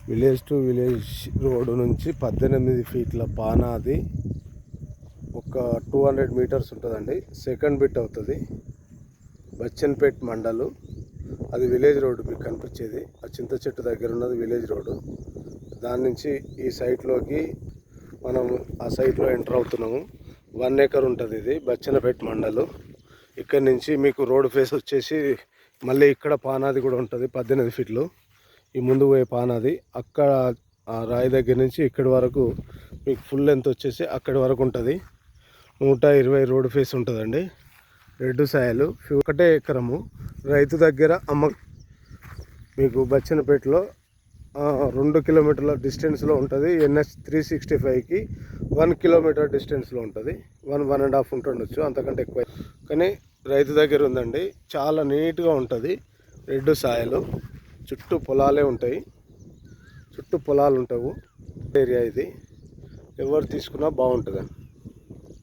Village to village road నుంచి 18 ఫీట్ల పానాది ఒక 200 మీటర్స్ ఉంటుందండి. సెకండ్ బిట్ అవుతుంది. బచ్చన్పేట్ మండలు, అది విలేజ్ రోడ్డు మీకు కనిపించేది. ఆ చింత చెట్టు దగ్గర ఉన్నది విలేజ్ రోడ్డు. దాని నుంచి ఈ సైట్లోకి మనం ఆ సైట్లో ఎంటర్ అవుతున్నాము. 1 ఎకర్ ఉంటుంది ఇది బచ్చన్పేట్ మండలు. ఇక్కడ నుంచి మీకు రోడ్ ఫేస్ వచ్చేసి మళ్ళీ ఇక్కడ పానాది కూడా ఉంటుంది 18 ఫీట్లు. ఈ ముందు పోయే పానాది అక్కడ ఆ రాయి దగ్గర నుంచి ఇక్కడి వరకు మీకు ఫుల్ లెంత్ వచ్చేసి అక్కడి వరకు ఉంటుంది. 120 రోడ్ ఫేస్ ఉంటుందండి. రెడ్ సాయలు, 1 ఎకరము. రైతు దగ్గర మీకు బచ్చన్పేటలో 2 కిలోమీటర్ల డిస్టెన్స్లో ఉంటుంది. NH 365కి 1 కిలోమీటర్ డిస్టెన్స్లో ఉంటుంది. 1.5 ఉంటుండొచ్చు, అంతకంటే ఎక్కువ. కానీ రైతు దగ్గర ఉందండి. చాలా నీట్గా ఉంటుంది. రెడ్ సాయలు, చుట్టూ పొలాలే ఉంటాయి. చుట్టూ పొలాలు ఉంటావు ఏరియా ఇది. ఎవరు తీసుకున్నా బాగుంటుందండి.